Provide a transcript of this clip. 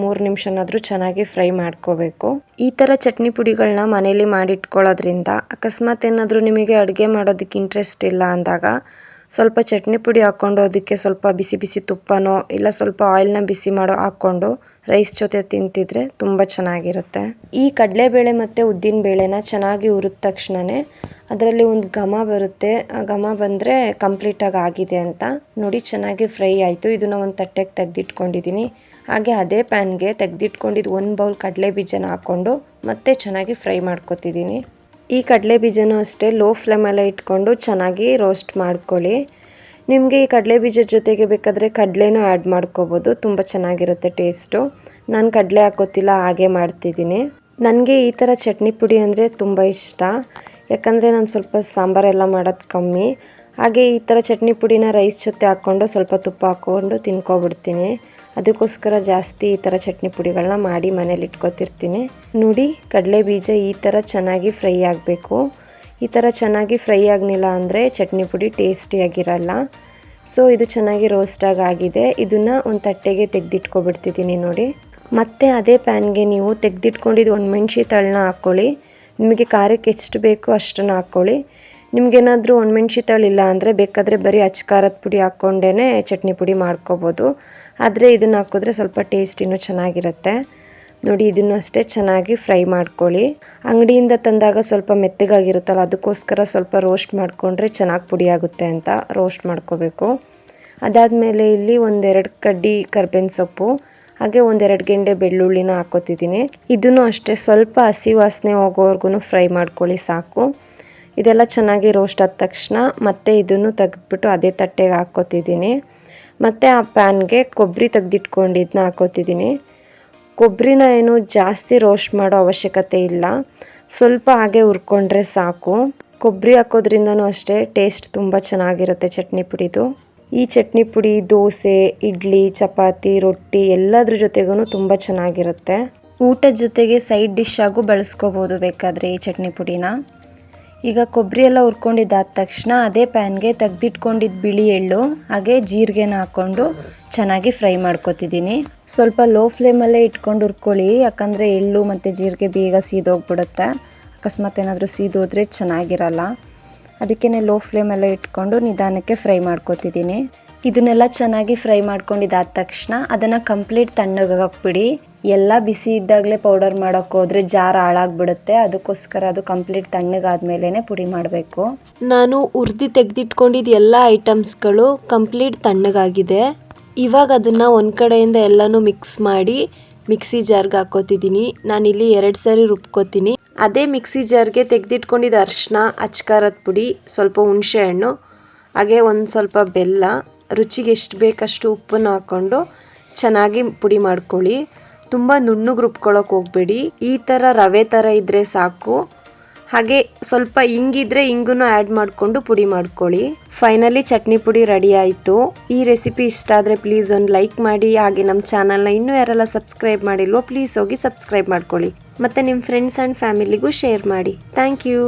3 ನಿಮಿಷನಾದರೂ ಚೆನ್ನಾಗಿ ಫ್ರೈ ಮಾಡ್ಕೋಬೇಕು. ಈ ಥರ ಚಟ್ನಿ ಪುಡಿಗಳನ್ನ ಮನೇಲಿ ಮಾಡಿಟ್ಕೊಳ್ಳೋದ್ರಿಂದ ಅಕಸ್ಮಾತ್ ಏನಾದರೂ ನಿಮಗೆ ಅಡುಗೆ ಮಾಡೋದಕ್ಕೆ ಇಂಟ್ರೆಸ್ಟ್ ಇಲ್ಲ ಅಂದಾಗ ಸ್ವಲ್ಪ ಚಟ್ನಿ ಪುಡಿ ಹಾಕ್ಕೊಂಡು ಅದಕ್ಕೆ ಸ್ವಲ್ಪ ಬಿಸಿ ಬಿಸಿ ತುಪ್ಪನೋ ಇಲ್ಲ ಸ್ವಲ್ಪ ಆಯಿಲ್ನ ಬಿಸಿ ಮಾಡೋ ಹಾಕ್ಕೊಂಡು ರೈಸ್ ಜೊತೆ ತಿಂತಿದ್ರೆ ತುಂಬ ಚೆನ್ನಾಗಿರುತ್ತೆ. ಈ ಕಡಲೆಬೇಳೆ ಮತ್ತು ಉದ್ದಿನಬೇಳೆನ ಚೆನ್ನಾಗಿ ಹುರಿದ ತಕ್ಷಣವೇ ಅದರಲ್ಲಿ ಒಂದು ಘಮ ಬರುತ್ತೆ. ಆ ಘಮ ಬಂದರೆ ಕಂಪ್ಲೀಟಾಗಿ ಆಗಿದೆ ಅಂತ ನೋಡಿ. ಚೆನ್ನಾಗಿ ಫ್ರೈ ಆಯಿತು. ಇದನ್ನು ಒಂದು ತಟ್ಟೆಗೆ ತೆಗೆದಿಟ್ಕೊಂಡಿದ್ದೀನಿ. ಹಾಗೆ ಅದೇ ಪ್ಯಾನ್ಗೆ ತೆಗೆದಿಟ್ಕೊಂಡಿದ್ದು 1 ಬೌಲ್ ಕಡಲೆ ಬೀಜನ ಹಾಕ್ಕೊಂಡು ಮತ್ತೆ ಚೆನ್ನಾಗಿ ಫ್ರೈ ಮಾಡ್ಕೊತಿದ್ದೀನಿ. ಈ ಕಡಲೆ ಬೀಜನೂ ಅಷ್ಟೇ ಲೋ ಫ್ಲೇಮಲ್ಲೇ ಇಟ್ಕೊಂಡು ಚೆನ್ನಾಗಿ ರೋಸ್ಟ್ ಮಾಡ್ಕೊಳ್ಳಿ. ನಿಮಗೆ ಈ ಕಡಲೆ ಬೀಜದ ಜೊತೆಗೆ ಬೇಕಾದರೆ ಕಡಲೆನೂ ಆ್ಯಡ್ ಮಾಡ್ಕೋಬೋದು, ತುಂಬ ಚೆನ್ನಾಗಿರುತ್ತೆ ಟೇಸ್ಟು. ನಾನು ಕಡಲೆ ಹಾಕೋತಿಲ್ಲ, ಹಾಗೆ ಮಾಡ್ತಿದ್ದೀನಿ. ನನಗೆ ಈ ಥರ ಚಟ್ನಿ ಪುಡಿ ಅಂದರೆ ತುಂಬ ಇಷ್ಟ, ಯಾಕಂದರೆ ನಾನು ಸ್ವಲ್ಪ ಸಾಂಬಾರೆಲ್ಲ ಮಾಡೋದು ಕಮ್ಮಿ. ಹಾಗೆ ಈ ಥರ ಚಟ್ನಿ ಪುಡಿನ ರೈಸ್ ಜೊತೆ ಹಾಕ್ಕೊಂಡು ಸ್ವಲ್ಪ ತುಪ್ಪ ಹಾಕ್ಕೊಂಡು ತಿನ್ಕೊಬಿಡ್ತೀನಿ. ಅದಕ್ಕೋಸ್ಕರ ಜಾಸ್ತಿ ಈ ಥರ ಚಟ್ನಿ ಪುಡಿಗಳನ್ನ ಮಾಡಿ ಮನೇಲಿ ಇಟ್ಕೊತಿರ್ತೀನಿ. ನೋಡಿ, ಕಡಲೆ ಬೀಜ ಈ ಥರ ಚೆನ್ನಾಗಿ ಫ್ರೈ ಆಗಬೇಕು. ಈ ಥರ ಚೆನ್ನಾಗಿ ಫ್ರೈ ಆಗಲಿಲ್ಲ ಅಂದರೆ ಚಟ್ನಿ ಪುಡಿ ಟೇಸ್ಟಿಯಾಗಿರಲ್ಲ. ಸೊ ಇದು ಚೆನ್ನಾಗಿ ರೋಸ್ಟಾಗಿ ಆಗಿದೆ. ಇದನ್ನು ಒಂದು ತಟ್ಟೆಗೆ ತೆಗೆದಿಟ್ಕೊಬಿಡ್ತಿದ್ದೀನಿ ನೋಡಿ. ಮತ್ತು ಅದೇ ಪ್ಯಾನ್ಗೆ ನೀವು ತೆಗೆದಿಟ್ಕೊಂಡಿದ್ದು ಒಣಮೆಣ್ಸಿ ತಳನ ಹಾಕ್ಕೊಳ್ಳಿ. ನಿಮಗೆ ಖಾರಕ್ಕೆ ಎಷ್ಟು ಬೇಕೋ ಅಷ್ಟನ್ನು ಹಾಕ್ಕೊಳ್ಳಿ. ನಿಮಗೇನಾದರೂ ಒಣಮೆಣ್ಸಿ ತಳಿಲ್ಲ ಅಂದರೆ ಬೇಕಾದರೆ ಬರೀ ಅಚ್ಕಾರದ ಪುಡಿ ಹಾಕ್ಕೊಂಡೇ ಚಟ್ನಿ ಪುಡಿ ಮಾಡ್ಕೋಬೋದು. ಆದರೆ ಇದನ್ನು ಹಾಕಿದ್ರೆ ಸ್ವಲ್ಪ ಟೇಸ್ಟ್ ಇನ್ನೂ ಚೆನ್ನಾಗಿರುತ್ತೆ. ನೋಡಿ, ಇದನ್ನು ಅಷ್ಟೇ ಚೆನ್ನಾಗಿ ಫ್ರೈ ಮಾಡ್ಕೊಳ್ಳಿ. ಅಂಗಡಿಯಿಂದ ತಂದಾಗ ಸ್ವಲ್ಪ ಮೆತ್ತಗಾಗಿರುತ್ತಲ್ಲ, ಅದಕ್ಕೋಸ್ಕರ ಸ್ವಲ್ಪ ರೋಸ್ಟ್ ಮಾಡಿಕೊಂಡ್ರೆ ಚೆನ್ನಾಗಿ ಪುಡಿ ಆಗುತ್ತೆ ಅಂತ ರೋಸ್ಟ್ ಮಾಡ್ಕೋಬೇಕು. ಅದಾದಮೇಲೆ ಇಲ್ಲಿ 1-2 ಕಡ್ಡಿ ಕರ್ಬೇವಿನ ಸೊಪ್ಪು ಹಾಗೆ 1-2 ಗೆಂಡೆ ಬೆಳ್ಳುಳ್ಳಿನ ಹಾಕೋತಿದ್ದೀನಿ. ಇದನ್ನು ಅಷ್ಟೇ ಸ್ವಲ್ಪ ಹಸಿ ವಾಸನೆ ಹೋಗೋವರೆಗೂ ಫ್ರೈ ಮಾಡ್ಕೊಳ್ಳಿ ಸಾಕು. ಇದೆಲ್ಲ ಚೆನ್ನಾಗಿ ರೋಸ್ಟ್ ಆದ ತಕ್ಷಣ ಮತ್ತೆ ಇದನ್ನು ತೆಗೆದ್ಬಿಟ್ಟು ಅದೇ ತಟ್ಟೆಗೆ ಹಾಕ್ಕೋತಿದ್ದೀನಿ. ಮತ್ತು ಆ ಪ್ಯಾನ್ಗೆ ಕೊಬ್ಬರಿ ತೆಗೆದಿಟ್ಕೊಂಡಿದ್ದನ್ನ ಹಾಕೋತಿದ್ದೀನಿ. ಕೊಬ್ಬರಿನ ಏನು ಜಾಸ್ತಿ ರೋಸ್ಟ್ ಮಾಡೋ ಅವಶ್ಯಕತೆ ಇಲ್ಲ, ಸ್ವಲ್ಪ ಹಾಗೆ ಹುರ್ಕೊಂಡ್ರೆ ಸಾಕು. ಕೊಬ್ಬರಿ ಹಾಕೋದ್ರಿಂದನೂ ಅಷ್ಟೇ ಟೇಸ್ಟ್ ತುಂಬ ಚೆನ್ನಾಗಿರುತ್ತೆ ಚಟ್ನಿ ಪುಡಿದು. ಈ ಚಟ್ನಿ ಪುಡಿ ದೋಸೆ, ಇಡ್ಲಿ, ಚಪಾತಿ, ರೊಟ್ಟಿ ಎಲ್ಲದ್ರ ಜೊತೆಗೂ ತುಂಬ ಚೆನ್ನಾಗಿರುತ್ತೆ. ಊಟದ ಜೊತೆಗೆ ಸೈಡ್ ಡಿಶ್ ಆಗು ಬಳಸ್ಕೋಬೋದು ಬೇಕಾದರೆ ಈ ಚಟ್ನಿ ಪುಡಿನ. ಈಗ ಕೊಬ್ಬರಿ ಎಲ್ಲ ಹುರ್ಕೊಂಡಿದ್ದಾದ ತಕ್ಷಣ ಅದೇ ಪ್ಯಾನ್ಗೆ ತೆಗೆದಿಟ್ಕೊಂಡಿದ್ದು ಬಿಳಿ ಎಳ್ಳು ಹಾಗೆ ಜೀರಿಗೆನ ಹಾಕ್ಕೊಂಡು ಚೆನ್ನಾಗಿ ಫ್ರೈ ಮಾಡ್ಕೊತಿದ್ದೀನಿ. ಸ್ವಲ್ಪ ಲೋ ಫ್ಲೇಮಲ್ಲೇ ಇಟ್ಕೊಂಡು ಹುರ್ಕೊಳ್ಳಿ, ಯಾಕಂದರೆ ಎಳ್ಳು ಮತ್ತು ಜೀರಿಗೆ ಬೇಗ ಸೀದೋಗ್ಬಿಡುತ್ತೆ. ಅಕಸ್ಮಾತ್ ಏನಾದರೂ ಸೀದೋದ್ರೆ ಚೆನ್ನಾಗಿರಲ್ಲ. ಅದಕ್ಕೇ ಲೋ ಫ್ಲೇಮಲ್ಲೇ ಇಟ್ಕೊಂಡು ನಿಧಾನಕ್ಕೆ ಫ್ರೈ ಮಾಡ್ಕೊತಿದ್ದೀನಿ. ಇದನ್ನೆಲ್ಲ ಚೆನ್ನಾಗಿ ಫ್ರೈ ಮಾಡ್ಕೊಂಡಿದ್ದಾದ ತಕ್ಷಣ ಅದನ್ನು ಕಂಪ್ಲೀಟ್ ತಣ್ಣಗಾಕ್ಬಿಡಿ. ಎಲ್ಲ ಬಿಸಿ ಇದ್ದಾಗಲೇ ಪೌಡರ್ ಮಾಡೋಕ್ಕೆ ಹೋದರೆ ಜಾರ್ ಹಾಳಾಗ್ಬಿಡುತ್ತೆ. ಅದಕ್ಕೋಸ್ಕರ ಅದು ಕಂಪ್ಲೀಟ್ ತಣ್ಣಗಾದ್ಮೇಲೆ ಪುಡಿ ಮಾಡಬೇಕು. ನಾನು ಹುರಿದು ತೆಗೆದಿಟ್ಕೊಂಡಿದ್ದು ಎಲ್ಲ ಐಟಮ್ಸ್ಗಳು ಕಂಪ್ಲೀಟ್ ತಣ್ಣಗಾಗಿದೆ. ಇವಾಗ ಅದನ್ನು ಒಂದು ಕಡೆಯಿಂದ ಎಲ್ಲನೂ ಮಿಕ್ಸ್ ಮಾಡಿ ಮಿಕ್ಸಿ ಜಾರ್ಗೆ ಹಾಕೋತಿದ್ದೀನಿ. ನಾನಿಲ್ಲಿ 2 ಸಾರಿ ರುಬ್ಕೋತೀನಿ. ಅದೇ ಮಿಕ್ಸಿ ಜಾರ್ಗೆ ತೆಗೆದಿಟ್ಕೊಂಡಿದ್ದು ಅರಿಶಿನ, ಅಚ್ಕಾರದ ಪುಡಿ, ಸ್ವಲ್ಪ ಹುಣಸೆ ಹಣ್ಣು ಹಾಗೆ ಒಂದು ಸ್ವಲ್ಪ ಬೆಲ್ಲ, ರುಚಿಗೆ ಎಷ್ಟು ಬೇಕಷ್ಟು ಉಪ್ಪನ್ನು ಹಾಕ್ಕೊಂಡು ಚೆನ್ನಾಗಿ ಪುಡಿ ಮಾಡ್ಕೊಳ್ಳಿ. ತುಂಬ ನುಣ್ಣಗೆ ರುಬ್ಕೊಳ್ಳೋಕೆ ಹೋಗಬೇಡಿ. ಈ ಥರ ರವೆ ಥರ ಇದ್ದರೆ ಸಾಕು. ಹಾಗೆ ಸ್ವಲ್ಪ ಹಿಂಗಿದ್ರೆ ಹಿಂಗನ್ನು ಆ್ಯಡ್ ಮಾಡಿಕೊಂಡು ಪುಡಿ ಮಾಡ್ಕೊಳ್ಳಿ. ಫೈನಲಿ ಚಟ್ನಿ ಪುಡಿ ರೆಡಿ ಆಯಿತು. ಈ ರೆಸಿಪಿ ಇಷ್ಟ ಆದರೆ ಪ್ಲೀಸ್ ಒಂದು ಲೈಕ್ ಮಾಡಿ. ಹಾಗೆ ನಮ್ಮ ಚಾನಲ್ನ ಇನ್ನೂ ಯಾರೆಲ್ಲ ಸಬ್ಸ್ಕ್ರೈಬ್ ಮಾಡಿಲ್ವೋ ಪ್ಲೀಸ್ ಹೋಗಿ ಸಬ್ಸ್ಕ್ರೈಬ್ ಮಾಡ್ಕೊಳ್ಳಿ. ಮತ್ತು ನಿಮ್ಮ ಫ್ರೆಂಡ್ಸ್ ಆ್ಯಂಡ್ ಫ್ಯಾಮಿಲಿಗೂ ಶೇರ್ ಮಾಡಿ. Thank you.